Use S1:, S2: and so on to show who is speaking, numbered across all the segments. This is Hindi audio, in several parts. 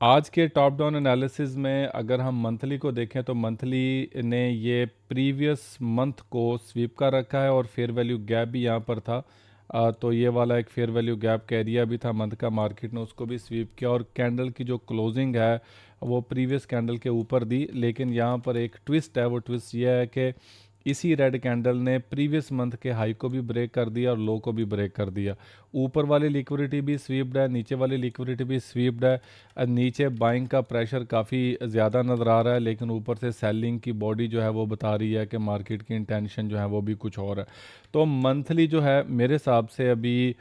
S1: आज के टॉप डाउन एनालिसिस में अगर हम मंथली को देखें तो मंथली ने ये प्रीवियस मंथ को स्वीप कर रखा है और फेयर वैल्यू गैप भी यहाँ पर था। तो ये वाला एक फेयर वैल्यू गैप का एरिया भी था मंथ का, मार्केट ने उसको भी स्वीप किया और कैंडल की जो क्लोजिंग है वो प्रीवियस कैंडल के ऊपर दी। लेकिन यहाँ पर एक ट्विस्ट है, वो ट्विस्ट ये है कि इसी रेड कैंडल ने प्रीवियस मंथ के हाई को भी ब्रेक कर दिया और लो को भी ब्रेक कर दिया। ऊपर वाली लिक्विडिटी भी स्वीप्ड है, नीचे वाली लिक्विडिटी भी स्वीप्ड है। नीचे बाइंग का प्रेशर काफ़ी ज़्यादा नज़र आ रहा है, लेकिन ऊपर से सेलिंग की बॉडी जो है वो बता रही है कि मार्केट की इंटेंशन जो है वो भी कुछ और है। तो मंथली जो है मेरे हिसाब से अभी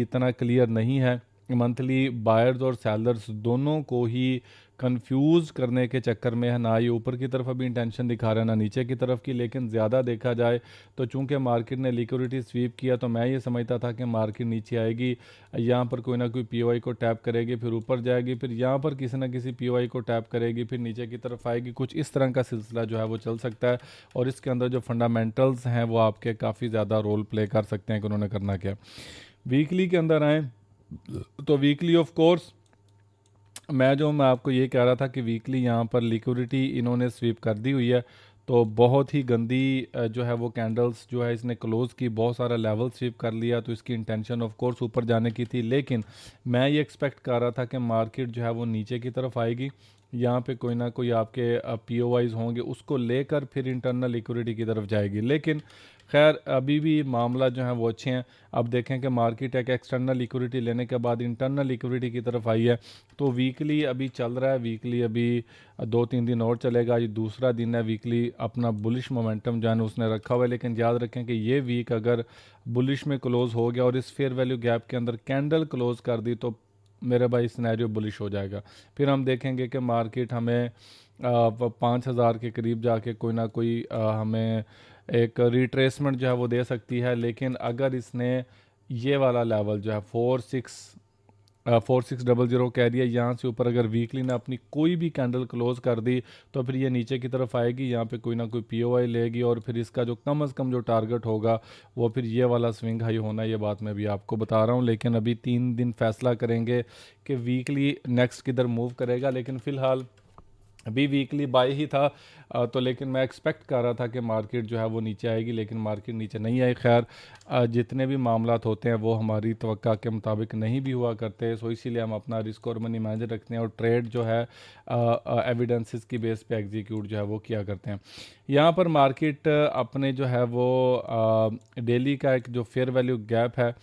S1: इतना क्लियर नहीं है। मंथली बायर्स और सेलर्स दोनों को ही कंफ्यूज करने के चक्कर में है, ना ये ऊपर की तरफ अभी इंटेंशन दिखा रहा है ना नीचे की तरफ की। लेकिन ज़्यादा देखा जाए तो चूंकि मार्केट ने लिक्विडिटी स्वीप किया तो मैं ये समझता था कि मार्केट नीचे आएगी, यहाँ पर कोई ना कोई पीओआई को टैप करेगी, फिर ऊपर जाएगी, फिर यहाँ पर किसी ना किसी पीओआई को टैप करेगी, फिर नीचे की तरफ आएगी। कुछ इस तरह का सिलसिला जो है वो चल सकता है और इसके अंदर जो फंडामेंटल्स हैं वो आपके काफ़ी ज़्यादा रोल प्ले कर सकते हैं कि उन्होंने करना क्या। वीकली के अंदर आए तो वीकली ऑफ कोर्स मैं आपको ये कह रहा था कि वीकली यहाँ पर लिक्विडिटी इन्होंने स्वीप कर दी हुई है। तो बहुत ही गंदी जो है वो कैंडल्स जो है इसने क्लोज की, बहुत सारा लेवल स्वीप कर लिया। तो इसकी इंटेंशन ऑफ कोर्स ऊपर जाने की थी, लेकिन मैं ये एक्सपेक्ट कर रहा था कि मार्केट जो है वो नीचे की तरफ आएगी। यहाँ पे कोई ना कोई आपके पीओवाइज होंगे, उसको लेकर फिर इंटरनल लिक्विडिटी की तरफ जाएगी। लेकिन खैर अभी भी मामला जो है वो अच्छे हैं। अब देखें कि मार्केट एक एक्सटर्नल लिक्विडिटी लेने के बाद इंटरनल लिक्विडिटी की तरफ आई है। तो वीकली अभी चल रहा है, वीकली अभी 2-3 दिन और चलेगा। ये दूसरा दिन है, वीकली अपना बुलिश मोमेंटम जो है उसने रखा हुआ है। लेकिन याद रखें कि ये वीक अगर बुलिश में क्लोज हो गया और इस फेयर वैल्यू गैप के अंदर कैंडल क्लोज कर दी तो मेरे भाई सिनेरियो बुलिश हो जाएगा। फिर हम देखेंगे कि मार्केट हमें 5,000 के करीब जाके कोई ना कोई हमें एक रिट्रेसमेंट जो है वो दे सकती है। लेकिन अगर इसने ये वाला लेवल जो है 4600 कह दिया, यहाँ से ऊपर अगर वीकली ने अपनी कोई भी कैंडल क्लोज कर दी तो फिर ये नीचे की तरफ आएगी, यहाँ पे कोई ना कोई पीओआई लेगी और फिर इसका जो कम अज़ कम जो टारगेट होगा वो फिर ये वाला स्विंग हाई होना। ये बात मैं भी आपको बता रहा हूँ, लेकिन अभी 3 दिन फैसला करेंगे कि वीकली नेक्स्ट किधर मूव करेगा। लेकिन फ़िलहाल अभी वीकली बाय ही था। तो लेकिन मैं एक्सपेक्ट कर रहा था कि मार्केट जो है वो नीचे आएगी, लेकिन मार्केट नीचे नहीं आई। खैर जितने भी मामलात होते हैं वो हमारी तवक्का के मुताबिक नहीं भी हुआ करते, सो इसीलिए हम अपना रिस्क और मनी मैनेजर रखते हैं और ट्रेड जो है एविडेंसेस की बेस पे एग्जीक्यूट जो है वो किया करते हैं। यहाँ पर मार्केट अपने जो है वो डेली का एक जो फेयर वैल्यू गैप है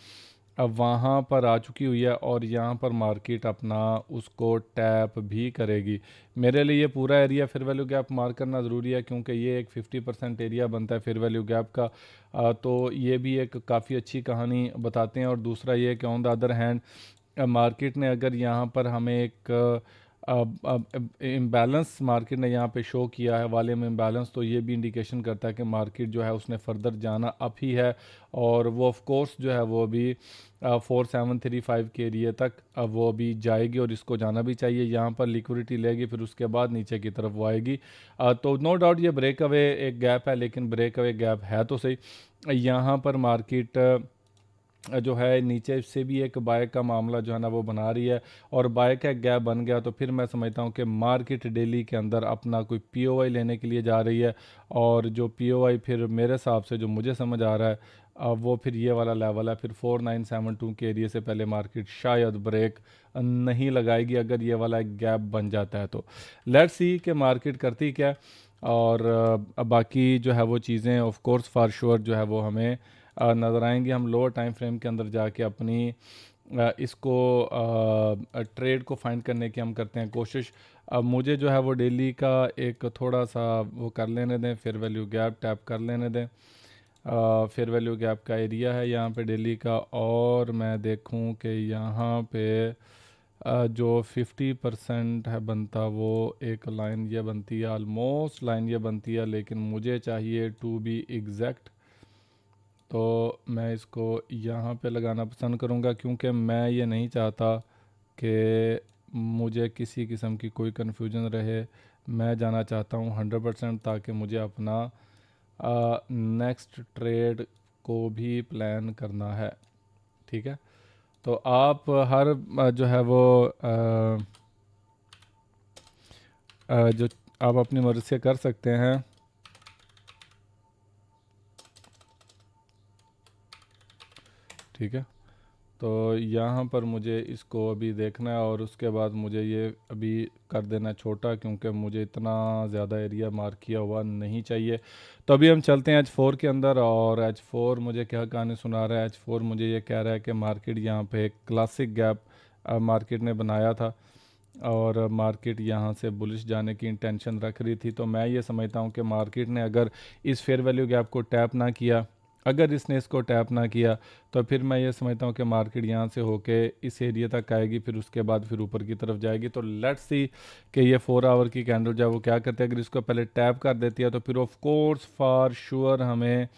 S1: अब वहाँ पर आ चुकी हुई है और यहाँ पर मार्केट अपना उसको टैप भी करेगी। मेरे लिए ये पूरा area fair value gap mark करना ज़रूरी है, क्योंकि ये एक 50% एरिया बनता है फेयर वैल्यू गैप का। तो ये भी एक काफ़ी अच्छी कहानी बताते हैं। और दूसरा ये कि on the other hand market ने अगर यहाँ पर हमें एक इम्बैलेंस मार्केट ने यहाँ पे शो किया है, वॉल्यूम इम्बैलेंस, तो ये भी इंडिकेशन करता है कि मार्केट जो है उसने फर्दर जाना अप ही है। और वो ऑफ कोर्स जो है वो अभी 4735 के एरिए तक वो अभी जाएगी और इसको जाना भी चाहिए। यहाँ पर लिक्विडिटी लेगी, फिर उसके बाद नीचे की तरफ वो आएगी। तो नो डाउट ये ब्रेक अवे एक गैप है, लेकिन ब्रेक अवे गैप है तो सही। यहाँ पर मार्केट जो है नीचे से भी एक बाय का मामला जो है ना वो बना रही है और बाय का गैप बन गया तो फिर मैं समझता हूँ कि मार्केट डेली के अंदर अपना कोई पीओआई लेने के लिए जा रही है। और जो पीओआई फिर मेरे हिसाब से जो मुझे समझ आ रहा है वो फिर ये वाला लेवल है। फिर 4972 के एरिया से पहले मार्केट शायद ब्रेक नहीं लगाएगी अगर ये वाला एक गैप बन जाता है तो। लेट्स सी कि मार्केट करती क्या है। और अब बाकी जो है वो चीज़ें ऑफ कोर्स फॉर श्योर जो है वो हमें नज़र आएंगी। हम लोअर टाइम फ्रेम के अंदर जाके अपनी इसको ट्रेड को फाइंड करने की हम करते हैं कोशिश। अब मुझे जो है वो डेली का एक थोड़ा सा वो कर लेने दें, फेयर वैल्यू गैप टैप कर लेने दें। फेयर वैल्यू गैप का एरिया है यहाँ पे डेली का, और मैं देखूँ कि यहाँ पे जो 50% है बनता वो एक लाइन ये बनती है, ऑलमोस्ट लाइन ये बनती है, लेकिन मुझे चाहिए टू बी एग्जैक्ट। तो मैं इसको यहाँ पे लगाना पसंद करूँगा, क्योंकि मैं ये नहीं चाहता कि मुझे किसी किस्म की कोई कन्फ्यूजन रहे। मैं जाना चाहता हूँ 100%, ताकि मुझे अपना नेक्स्ट ट्रेड को भी प्लान करना है। ठीक है, तो आप हर जो है वो जो आप अपनी मर्ज़ी से कर सकते हैं। ठीक है, तो यहाँ पर मुझे इसको अभी देखना है और उसके बाद मुझे ये अभी कर देना छोटा, क्योंकि मुझे इतना ज़्यादा एरिया मार्क किया हुआ नहीं चाहिए। तो अभी हम चलते हैं H4 के अंदर, और H4 मुझे क्या कहानी सुना रहा है। H4 मुझे ये कह रहा है कि मार्केट यहाँ पे एक क्लासिक गैप मार्केट ने बनाया था, और मार्केट यहाँ से बुलिश जाने की इंटेंशन रख रही थी। तो मैं ये समझता हूँ कि मार्केट ने अगर इस फेयर वैल्यू गैप को टैप ना किया, अगर इसने इसको टैप ना किया, तो फिर मैं ये समझता हूँ कि मार्केट यहाँ से होके इस एरिया तक आएगी, फिर उसके बाद फिर ऊपर की तरफ जाएगी। तो लेट्स सी कि ये 4 आवर की कैंडल जो है वो क्या करते हैं। अगर इसको पहले टैप कर देती है तो फिर ऑफ कोर्स फॉर श्योर हमें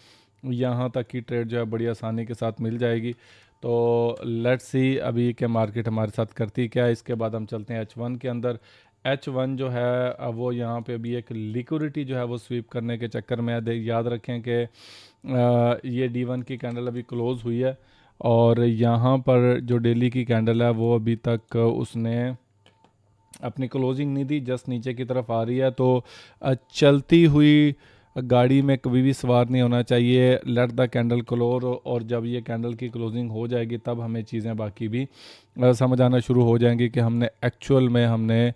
S1: यहाँ तक की ट्रेड जो है बड़ी आसानी के साथ मिल जाएगी। तो लेट्स सी अभी के मार्केट हमारे साथ करती क्या है। इसके बाद हम चलते हैं H1 के अंदर। H1 जो है वो यहाँ पे भी एक लिक्विडिटी जो है वो स्वीप करने के चक्कर में है। याद रखें कि ये D1 की कैंडल अभी क्लोज़ हुई है, और यहाँ पर जो डेली की कैंडल है वो अभी तक उसने अपनी क्लोजिंग नहीं दी, जस्ट नीचे की तरफ आ रही है। तो चलती हुई गाड़ी में कभी भी सवार नहीं होना चाहिए। लेट द कैंडल क्लोज, और जब ये कैंडल की क्लोजिंग हो जाएगी तब हमें चीज़ें बाकी भी समझ आना शुरू हो जाएंगी कि हमने एक्चुअल में हमने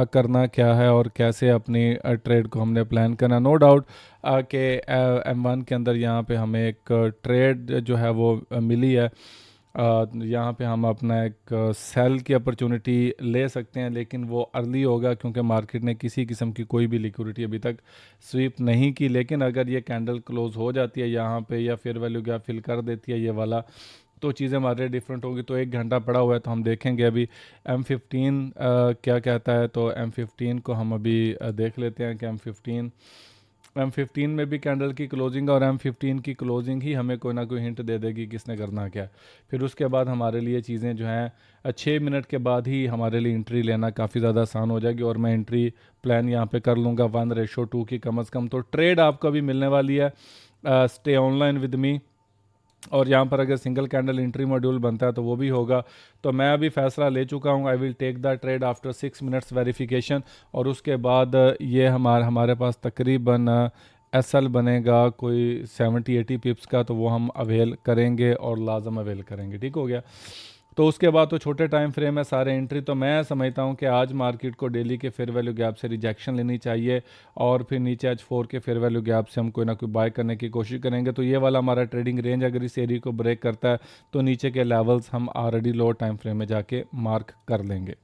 S1: करना क्या है और कैसे अपनी ट्रेड को हमने प्लान करना। नो डाउट कि M1 के अंदर यहाँ पे हमें एक ट्रेड जो है वो मिली है। यहाँ पे हम अपना एक सेल की अपॉर्चुनिटी ले सकते हैं, लेकिन वो अर्ली होगा क्योंकि मार्केट ने किसी किस्म की कोई भी लिक्विडिटी अभी तक स्वीप नहीं की। लेकिन अगर ये कैंडल क्लोज हो जाती है यहाँ पे, या फेयर वैल्यू गैप फिल कर देती है ये वाला, तो चीज़ें हमारे डिफरेंट होगी। तो 1 घंटा पड़ा हुआ है, तो हम देखेंगे अभी M15 क्या कहता है। तो M15 को हम अभी देख लेते हैं कि M15 में भी कैंडल की क्लोजिंग, और M15 की क्लोजिंग ही हमें कोई ना कोई हिंट दे देगी किसने करना क्या। फिर उसके बाद हमारे लिए चीज़ें जो हैं 6 मिनट के बाद ही हमारे लिए एंट्री लेना काफ़ी ज़्यादा आसान हो जाएगी, और मैं एंट्री प्लान यहाँ पे कर लूँगा 1:2 की कम अज़ कम। तो ट्रेड आपको अभी मिलने वाली है। स्टे ऑनलाइन विद मी, और यहाँ पर अगर सिंगल कैंडल एंट्री मॉड्यूल बनता है तो वो भी होगा। तो मैं अभी फैसला ले चुका हूँ, I will take the trade after 6 minutes verification, और उसके बाद ये हमारे पास तकरीबन एसएल बनेगा कोई 70-80 पिप्स का, तो वो हम अवेल करेंगे और लाजम अवेल करेंगे। ठीक हो गया। तो उसके बाद तो छोटे टाइम फ्रेम है सारे एंट्री। तो मैं समझता हूँ कि आज मार्केट को डेली के फेयर वैल्यू गैप से रिजेक्शन लेनी चाहिए, और फिर नीचे H4 के फेयर वैल्यू गैप से हम कोई ना कोई बाय करने की कोशिश करेंगे। तो ये वाला हमारा ट्रेडिंग रेंज अगर इस एरिया को ब्रेक करता है तो नीचे के लेवल्स हम ऑलरेडी लो टाइम फ्रेम में जाके मार्क कर लेंगे।